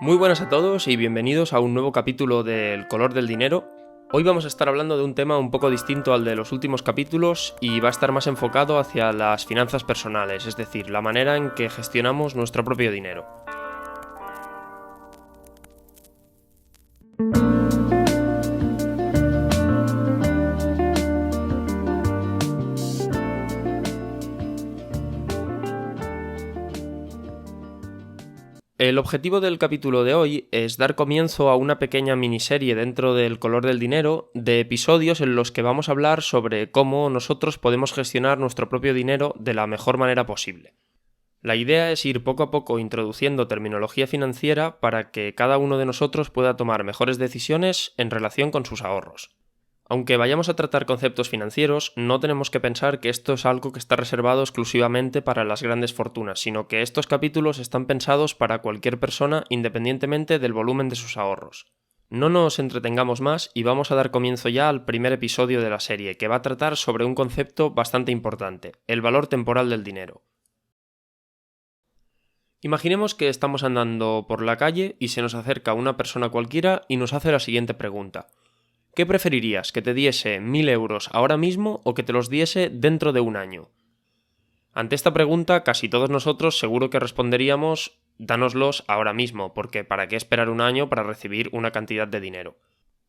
Muy buenas a todos y bienvenidos a un nuevo capítulo del Color del Dinero. Hoy vamos a estar hablando de un tema un poco distinto al de los últimos capítulos y va a estar más enfocado hacia las finanzas personales, es decir, la manera en que gestionamos nuestro propio dinero. El objetivo del capítulo de hoy es dar comienzo a una pequeña miniserie dentro del Color del Dinero de episodios en los que vamos a hablar sobre cómo nosotros podemos gestionar nuestro propio dinero de la mejor manera posible. La idea es ir poco a poco introduciendo terminología financiera para que cada uno de nosotros pueda tomar mejores decisiones en relación con sus ahorros. Aunque vayamos a tratar conceptos financieros, no tenemos que pensar que esto es algo que está reservado exclusivamente para las grandes fortunas, sino que estos capítulos están pensados para cualquier persona independientemente del volumen de sus ahorros. No nos entretengamos más y vamos a dar comienzo ya al primer episodio de la serie, que va a tratar sobre un concepto bastante importante, el valor temporal del dinero. Imaginemos que estamos andando por la calle y se nos acerca una persona cualquiera y nos hace la siguiente pregunta. ¿Qué preferirías, que te diese 1.000 euros ahora mismo o que te los diese dentro de un año? Ante esta pregunta, casi todos nosotros seguro que responderíamos, dánoslos ahora mismo, porque ¿para qué esperar un año para recibir una cantidad de dinero?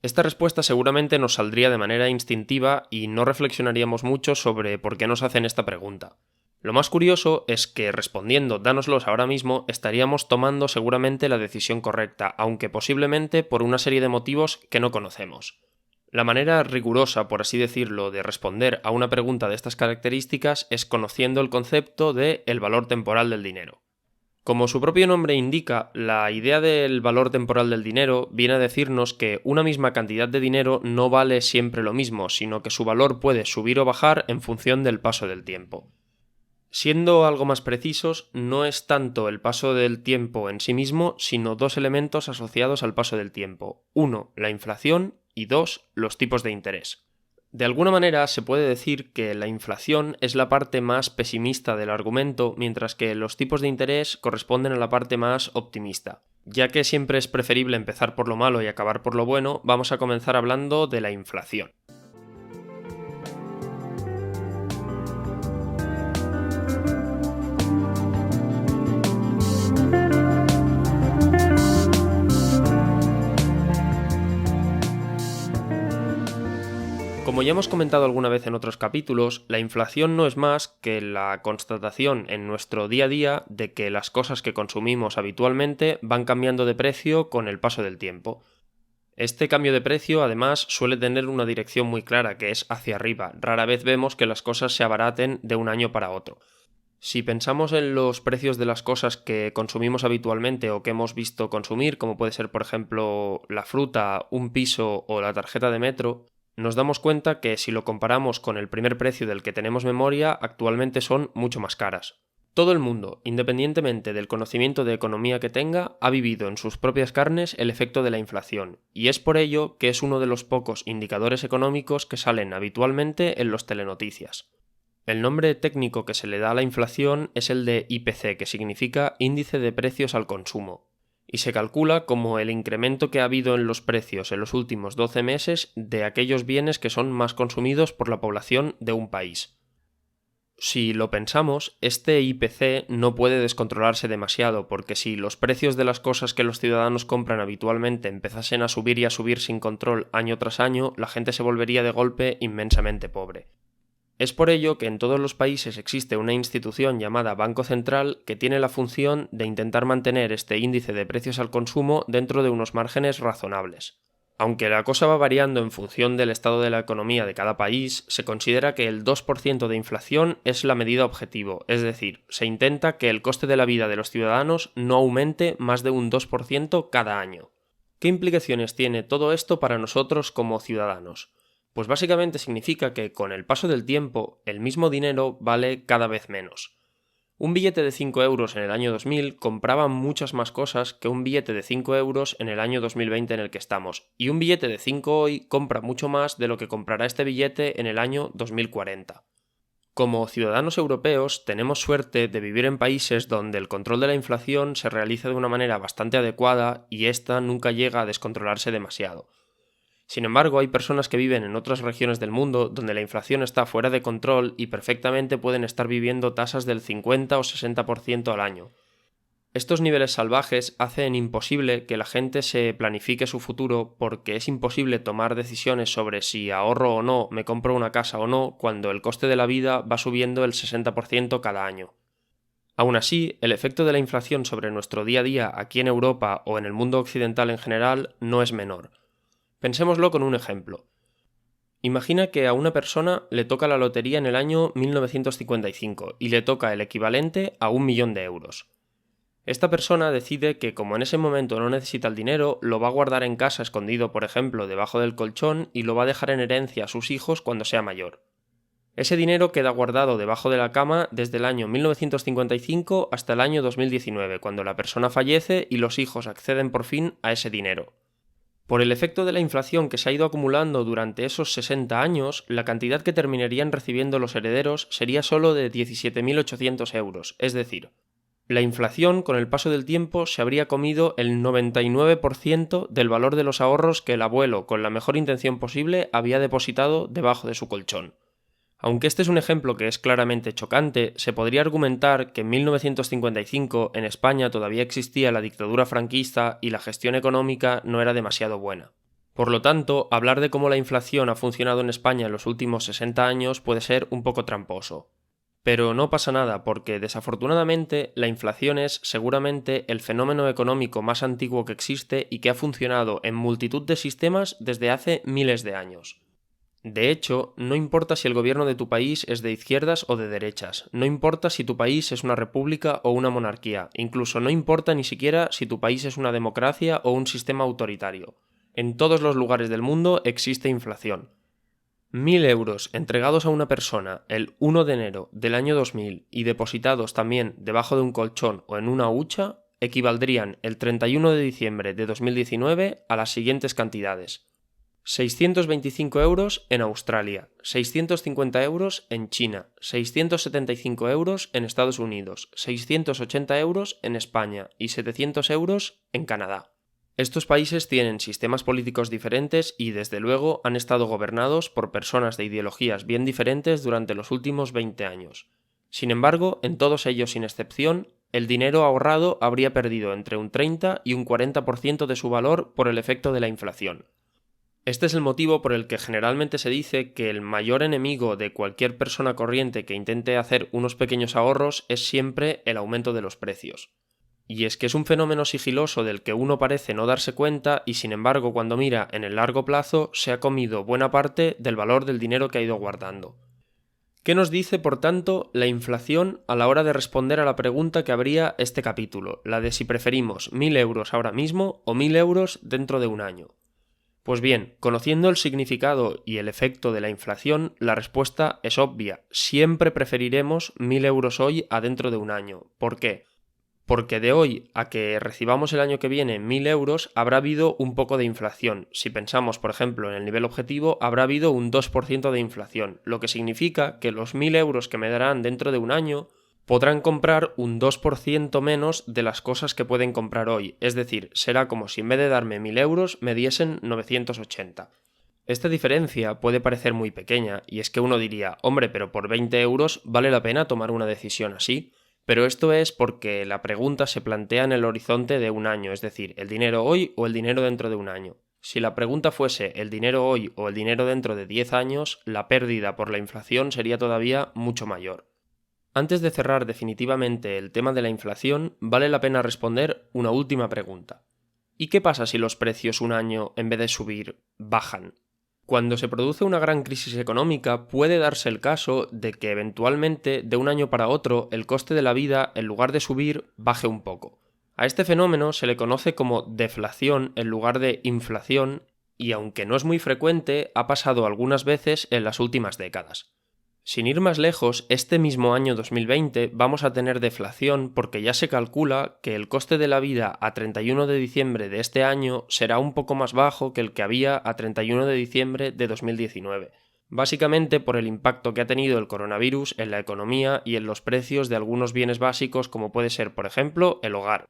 Esta respuesta seguramente nos saldría de manera instintiva y no reflexionaríamos mucho sobre por qué nos hacen esta pregunta. Lo más curioso es que respondiendo dánoslos ahora mismo estaríamos tomando seguramente la decisión correcta, aunque posiblemente por una serie de motivos que no conocemos. La manera rigurosa, por así decirlo, de responder a una pregunta de estas características es conociendo el concepto de el valor temporal del dinero. Como su propio nombre indica, la idea del valor temporal del dinero viene a decirnos que una misma cantidad de dinero no vale siempre lo mismo, sino que su valor puede subir o bajar en función del paso del tiempo. Siendo algo más precisos, no es tanto el paso del tiempo en sí mismo, sino dos elementos asociados al paso del tiempo. Uno, la inflación y dos, los tipos de interés. De alguna manera se puede decir que la inflación es la parte más pesimista del argumento, mientras que los tipos de interés corresponden a la parte más optimista. Ya que siempre es preferible empezar por lo malo y acabar por lo bueno, vamos a comenzar hablando de la inflación. Como ya hemos comentado alguna vez en otros capítulos, la inflación no es más que la constatación en nuestro día a día de que las cosas que consumimos habitualmente van cambiando de precio con el paso del tiempo. Este cambio de precio, además, suele tener una dirección muy clara, que es hacia arriba. Rara vez vemos que las cosas se abaraten de un año para otro. Si pensamos en los precios de las cosas que consumimos habitualmente o que hemos visto consumir, como puede ser, por ejemplo, la fruta, un piso o la tarjeta de metro, nos damos cuenta que si lo comparamos con el primer precio del que tenemos memoria, actualmente son mucho más caras. Todo el mundo, independientemente del conocimiento de economía que tenga, ha vivido en sus propias carnes el efecto de la inflación, y es por ello que es uno de los pocos indicadores económicos que salen habitualmente en los telenoticias. El nombre técnico que se le da a la inflación es el de IPC, que significa Índice de Precios al Consumo, y se calcula como el incremento que ha habido en los precios en los últimos 12 meses de aquellos bienes que son más consumidos por la población de un país. Si lo pensamos, este IPC no puede descontrolarse demasiado, porque si los precios de las cosas que los ciudadanos compran habitualmente empezasen a subir y a subir sin control año tras año, la gente se volvería de golpe inmensamente pobre. Es por ello que en todos los países existe una institución llamada Banco Central que tiene la función de intentar mantener este índice de precios al consumo dentro de unos márgenes razonables. Aunque la cosa va variando en función del estado de la economía de cada país, se considera que el 2% de inflación es la medida objetivo, es decir, se intenta que el coste de la vida de los ciudadanos no aumente más de un 2% cada año. ¿Qué implicaciones tiene todo esto para nosotros como ciudadanos? Pues básicamente significa que con el paso del tiempo el mismo dinero vale cada vez menos. Un billete de 5 euros en el año 2000 compraba muchas más cosas que un billete de 5 euros en el año 2020 en el que estamos, y un billete de 5 hoy compra mucho más de lo que comprará este billete en el año 2040. Como ciudadanos europeos tenemos suerte de vivir en países donde el control de la inflación se realiza de una manera bastante adecuada y ésta nunca llega a descontrolarse demasiado. Sin embargo, hay personas que viven en otras regiones del mundo donde la inflación está fuera de control y perfectamente pueden estar viviendo tasas del 50 o 60% al año. Estos niveles salvajes hacen imposible que la gente se planifique su futuro porque es imposible tomar decisiones sobre si ahorro o no, me compro una casa o no, cuando el coste de la vida va subiendo el 60% cada año. Aún así, el efecto de la inflación sobre nuestro día a día aquí en Europa o en el mundo occidental en general no es menor. Pensémoslo con un ejemplo. Imagina que a una persona le toca la lotería en el año 1955 y le toca el equivalente a 1.000.000 de euros. Esta persona decide que como en ese momento no necesita el dinero, lo va a guardar en casa escondido, por ejemplo, debajo del colchón y lo va a dejar en herencia a sus hijos cuando sea mayor. Ese dinero queda guardado debajo de la cama desde el año 1955 hasta el año 2019, cuando la persona fallece y los hijos acceden por fin a ese dinero. Por el efecto de la inflación que se ha ido acumulando durante esos 60 años, la cantidad que terminarían recibiendo los herederos sería solo de 17.800 euros, es decir, la inflación con el paso del tiempo se habría comido el 99% del valor de los ahorros que el abuelo, con la mejor intención posible, había depositado debajo de su colchón. Aunque este es un ejemplo que es claramente chocante, se podría argumentar que en 1955 en España todavía existía la dictadura franquista y la gestión económica no era demasiado buena. Por lo tanto, hablar de cómo la inflación ha funcionado en España en los últimos 60 años puede ser un poco tramposo. Pero no pasa nada porque, desafortunadamente, la inflación es seguramente el fenómeno económico más antiguo que existe y que ha funcionado en multitud de sistemas desde hace miles de años. De hecho, no importa si el gobierno de tu país es de izquierdas o de derechas, no importa si tu país es una república o una monarquía, incluso no importa ni siquiera si tu país es una democracia o un sistema autoritario. En todos los lugares del mundo existe inflación. 1.000 euros entregados a una persona el 1 de enero del año 2000 y depositados también debajo de un colchón o en una hucha equivaldrían el 31 de diciembre de 2019 a las siguientes cantidades: 625 euros en Australia, 650 euros en China, 675 euros en Estados Unidos, 680 euros en España y 700 euros en Canadá. Estos países tienen sistemas políticos diferentes y, desde luego, han estado gobernados por personas de ideologías bien diferentes durante los últimos 20 años. Sin embargo, en todos ellos sin excepción, el dinero ahorrado habría perdido entre un 30 y un 40% de su valor por el efecto de la inflación. Este es el motivo por el que generalmente se dice que el mayor enemigo de cualquier persona corriente que intente hacer unos pequeños ahorros es siempre el aumento de los precios. Y es que es un fenómeno sigiloso del que uno parece no darse cuenta y sin embargo cuando mira en el largo plazo se ha comido buena parte del valor del dinero que ha ido guardando. ¿Qué nos dice, por tanto, la inflación a la hora de responder a la pregunta que abría este capítulo, la de si preferimos 1.000 euros ahora mismo o 1.000 euros dentro de un año? Pues bien, conociendo el significado y el efecto de la inflación, la respuesta es obvia. Siempre preferiremos 1.000 euros hoy a dentro de un año. ¿Por qué? Porque de hoy a que recibamos el año que viene 1.000 euros habrá habido un poco de inflación. Si pensamos, por ejemplo, en el nivel objetivo, habrá habido un 2% de inflación, lo que significa que los 1.000 euros que me darán dentro de un año podrán comprar un 2% menos de las cosas que pueden comprar hoy. Es decir, será como si en vez de darme 1.000 euros me diesen 980. Esta diferencia puede parecer muy pequeña, y es que uno diría, hombre, pero por 20 euros vale la pena tomar una decisión así. Pero esto es porque la pregunta se plantea en el horizonte de un año, es decir, el dinero hoy o el dinero dentro de un año. Si la pregunta fuese el dinero hoy o el dinero dentro de 10 años, la pérdida por la inflación sería todavía mucho mayor. Antes de cerrar definitivamente el tema de la inflación, vale la pena responder una última pregunta. ¿Y qué pasa si los precios un año, en vez de subir, bajan? Cuando se produce una gran crisis económica, puede darse el caso de que eventualmente, de un año para otro, el coste de la vida, en lugar de subir, baje un poco. A este fenómeno se le conoce como deflación en lugar de inflación, y aunque no es muy frecuente, ha pasado algunas veces en las últimas décadas. Sin ir más lejos, este mismo año 2020 vamos a tener deflación porque ya se calcula que el coste de la vida a 31 de diciembre de este año será un poco más bajo que el que había a 31 de diciembre de 2019. básicamente por el impacto que ha tenido el coronavirus en la economía y en los precios de algunos bienes básicos como puede ser, por ejemplo, el hogar.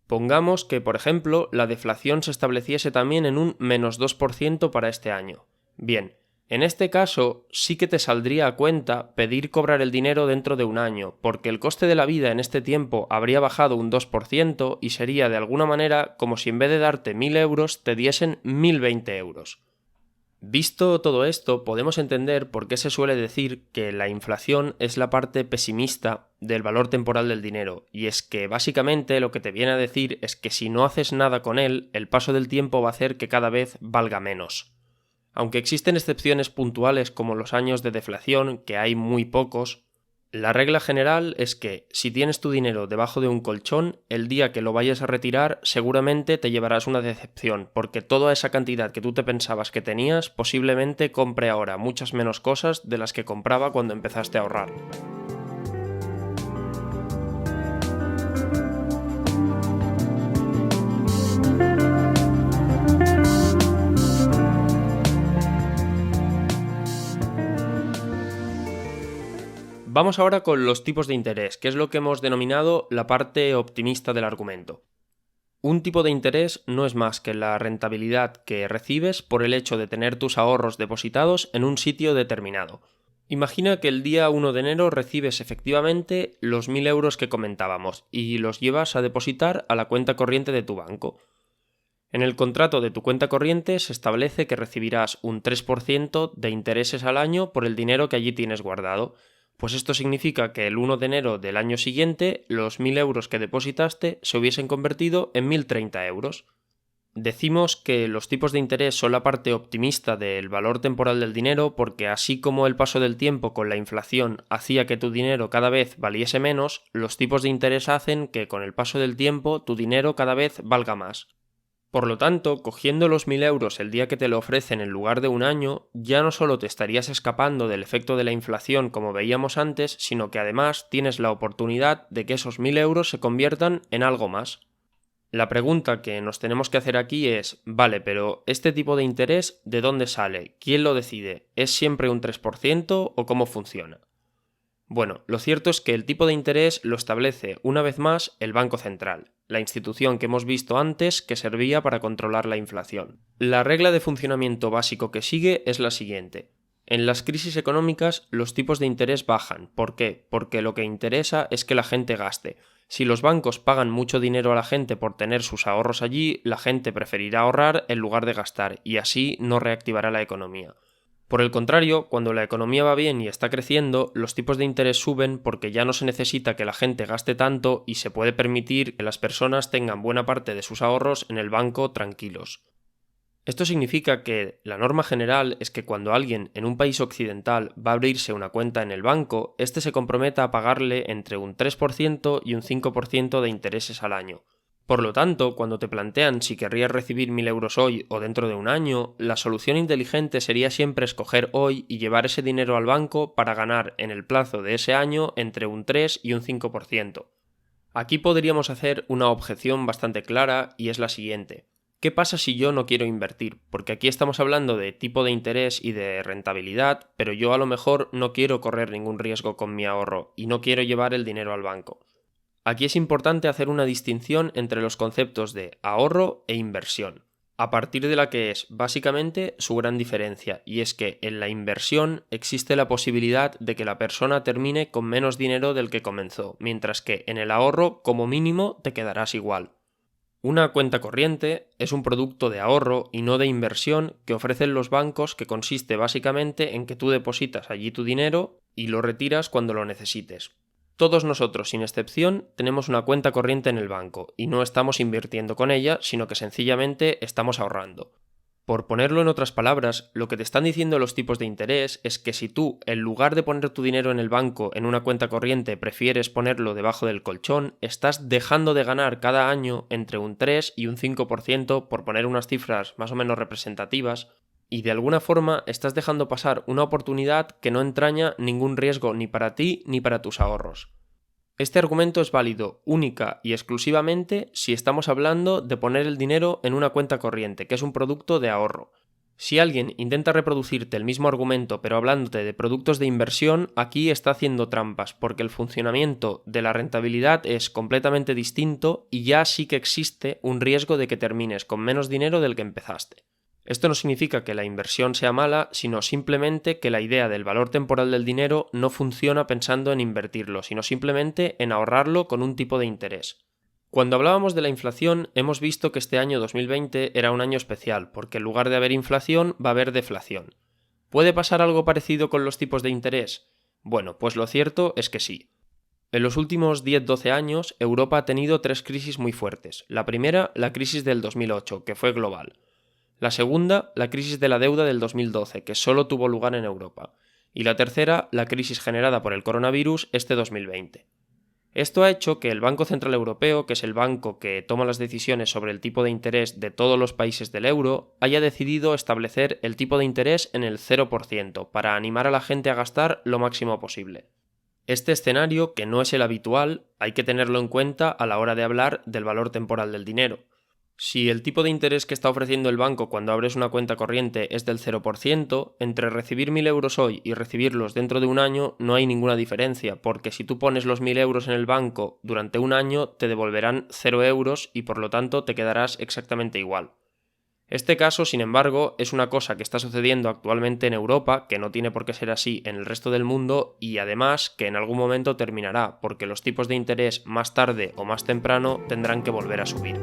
Pongamos que, por ejemplo, la deflación se estableciese también en un -2% para este año. Bien, en este caso sí que te saldría a cuenta pedir cobrar el dinero dentro de un año, porque el coste de la vida en este tiempo habría bajado un 2% y sería de alguna manera como si en vez de darte 1.000 euros te diesen 1.020 euros. Visto todo esto, podemos entender por qué se suele decir que la inflación es la parte pesimista del valor temporal del dinero, y es que básicamente lo que te viene a decir es que si no haces nada con él, el paso del tiempo va a hacer que cada vez valga menos. Aunque existen excepciones puntuales como los años de deflación, que hay muy pocos, la regla general es que si tienes tu dinero debajo de un colchón, el día que lo vayas a retirar seguramente te llevarás una decepción, porque toda esa cantidad que tú te pensabas que tenías posiblemente compre ahora muchas menos cosas de las que compraba cuando empezaste a ahorrar. Vamos ahora con los tipos de interés, que es lo que hemos denominado la parte optimista del argumento. Un tipo de interés no es más que la rentabilidad que recibes por el hecho de tener tus ahorros depositados en un sitio determinado. Imagina que el día 1 de enero recibes efectivamente los 1.000 euros que comentábamos y los llevas a depositar a la cuenta corriente de tu banco. En el contrato de tu cuenta corriente se establece que recibirás un 3% de intereses al año por el dinero que allí tienes guardado. Pues esto significa que el 1 de enero del año siguiente los 1.000 euros que depositaste se hubiesen convertido en 1.030 euros. Decimos que los tipos de interés son la parte optimista del valor temporal del dinero porque así como el paso del tiempo con la inflación hacía que tu dinero cada vez valiese menos, los tipos de interés hacen que con el paso del tiempo tu dinero cada vez valga más. Por lo tanto, cogiendo los 1.000 euros el día que te lo ofrecen en lugar de un año, ya no solo te estarías escapando del efecto de la inflación como veíamos antes, sino que además tienes la oportunidad de que esos 1.000 euros se conviertan en algo más. La pregunta que nos tenemos que hacer aquí es, vale, pero ¿este tipo de interés de dónde sale? ¿Quién lo decide? ¿Es siempre un 3% o cómo funciona? Bueno, lo cierto es que el tipo de interés lo establece una vez más el Banco Central, la institución que hemos visto antes que servía para controlar la inflación. La regla de funcionamiento básico que sigue es la siguiente. En las crisis económicas los tipos de interés bajan. ¿Por qué? Porque lo que interesa es que la gente gaste. Si los bancos pagan mucho dinero a la gente por tener sus ahorros allí, la gente preferirá ahorrar en lugar de gastar y así no reactivará la economía. Por el contrario, cuando la economía va bien y está creciendo, los tipos de interés suben porque ya no se necesita que la gente gaste tanto y se puede permitir que las personas tengan buena parte de sus ahorros en el banco tranquilos. Esto significa que la norma general es que cuando alguien en un país occidental va a abrirse una cuenta en el banco, éste se comprometa a pagarle entre un 3% y un 5% de intereses al año. Por lo tanto, cuando te plantean si querrías recibir 1.000 euros hoy o dentro de un año, la solución inteligente sería siempre escoger hoy y llevar ese dinero al banco para ganar en el plazo de ese año entre un 3 y un 5%. Aquí podríamos hacer una objeción bastante clara y es la siguiente. ¿Qué pasa si yo no quiero invertir? Porque aquí estamos hablando de tipo de interés y de rentabilidad, pero yo a lo mejor no quiero correr ningún riesgo con mi ahorro y no quiero llevar el dinero al banco. Aquí es importante hacer una distinción entre los conceptos de ahorro e inversión, a partir de la que es básicamente su gran diferencia, y es que en la inversión existe la posibilidad de que la persona termine con menos dinero del que comenzó, mientras que en el ahorro como mínimo te quedarás igual. Una cuenta corriente es un producto de ahorro y no de inversión que ofrecen los bancos que consiste básicamente en que tú depositas allí tu dinero y lo retiras cuando lo necesites. Todos nosotros, sin excepción, tenemos una cuenta corriente en el banco y no estamos invirtiendo con ella, sino que sencillamente estamos ahorrando. Por ponerlo en otras palabras, lo que te están diciendo los tipos de interés es que si tú, en lugar de poner tu dinero en el banco en una cuenta corriente, prefieres ponerlo debajo del colchón, estás dejando de ganar cada año entre un 3 y un 5%, por poner unas cifras más o menos representativas, y de alguna forma estás dejando pasar una oportunidad que no entraña ningún riesgo ni para ti ni para tus ahorros. Este argumento es válido única y exclusivamente si estamos hablando de poner el dinero en una cuenta corriente, que es un producto de ahorro. Si alguien intenta reproducirte el mismo argumento pero hablándote de productos de inversión, aquí está haciendo trampas, porque el funcionamiento de la rentabilidad es completamente distinto y ya sí que existe un riesgo de que termines con menos dinero del que empezaste. Esto no significa que la inversión sea mala, sino simplemente que la idea del valor temporal del dinero no funciona pensando en invertirlo, sino simplemente en ahorrarlo con un tipo de interés. Cuando hablábamos de la inflación, hemos visto que este año 2020 era un año especial, porque en lugar de haber inflación, va a haber deflación. ¿Puede pasar algo parecido con los tipos de interés? Bueno, pues lo cierto es que sí. En los últimos 10-12 años, Europa ha tenido 3 crisis muy fuertes. La primera, la crisis del 2008, que fue global. La segunda, la crisis de la deuda del 2012, que solo tuvo lugar en Europa. Y la tercera, la crisis generada por el coronavirus este 2020. Esto ha hecho que el Banco Central Europeo, que es el banco que toma las decisiones sobre el tipo de interés de todos los países del euro, haya decidido establecer el tipo de interés en el 0% para animar a la gente a gastar lo máximo posible. Este escenario, que no es el habitual, hay que tenerlo en cuenta a la hora de hablar del valor temporal del dinero. Si el tipo de interés que está ofreciendo el banco cuando abres una cuenta corriente es del 0%, entre recibir 1.000 euros hoy y recibirlos dentro de un año no hay ninguna diferencia, porque si tú pones los 1.000 euros en el banco durante un año te devolverán 0 euros y por lo tanto te quedarás exactamente igual. Este caso, sin embargo, es una cosa que está sucediendo actualmente en Europa, que no tiene por qué ser así en el resto del mundo y además que en algún momento terminará, porque los tipos de interés más tarde o más temprano tendrán que volver a subir.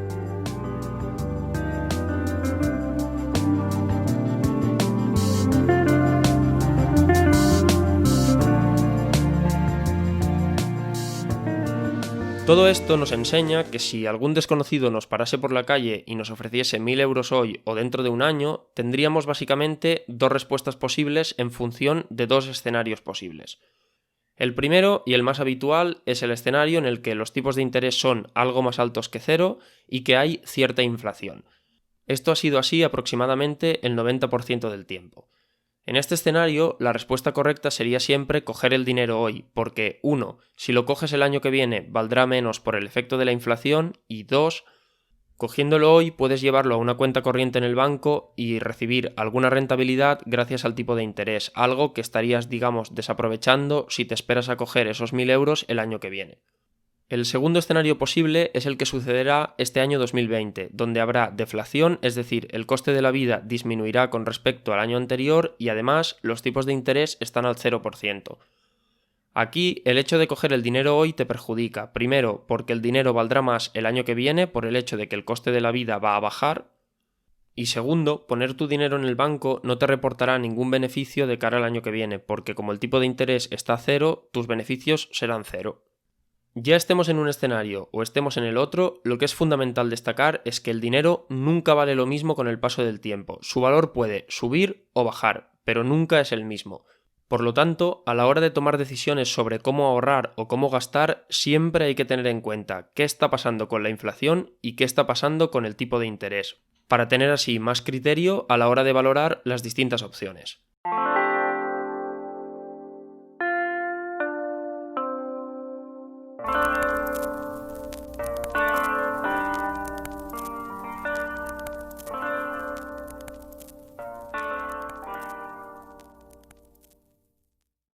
Todo esto nos enseña que si algún desconocido nos parase por la calle y nos ofreciese 1.000 euros hoy o dentro de un año, tendríamos básicamente dos respuestas posibles en función de dos escenarios posibles. El primero y el más habitual es el escenario en el que los tipos de interés son algo más altos que cero y que hay cierta inflación. Esto ha sido así aproximadamente el 90% del tiempo. En este escenario, la respuesta correcta sería siempre coger el dinero hoy, porque 1. Si lo coges el año que viene, valdrá menos por el efecto de la inflación, y 2. Cogiéndolo hoy puedes llevarlo a una cuenta corriente en el banco y recibir alguna rentabilidad gracias al tipo de interés, algo que estarías, digamos, desaprovechando si te esperas a coger esos 1.000 euros el año que viene. El segundo escenario posible es el que sucederá este año 2020, donde habrá deflación, es decir, el coste de la vida disminuirá con respecto al año anterior y además los tipos de interés están al 0%. Aquí el hecho de coger el dinero hoy te perjudica, primero porque el dinero valdrá más el año que viene por el hecho de que el coste de la vida va a bajar y segundo, poner tu dinero en el banco no te reportará ningún beneficio de cara al año que viene porque como el tipo de interés está a cero, tus beneficios serán cero. Ya estemos en un escenario o estemos en el otro, lo que es fundamental destacar es que el dinero nunca vale lo mismo con el paso del tiempo. Su valor puede subir o bajar, pero nunca es el mismo. Por lo tanto, a la hora de tomar decisiones sobre cómo ahorrar o cómo gastar, siempre hay que tener en cuenta qué está pasando con la inflación y qué está pasando con el tipo de interés, para tener así más criterio a la hora de valorar las distintas opciones.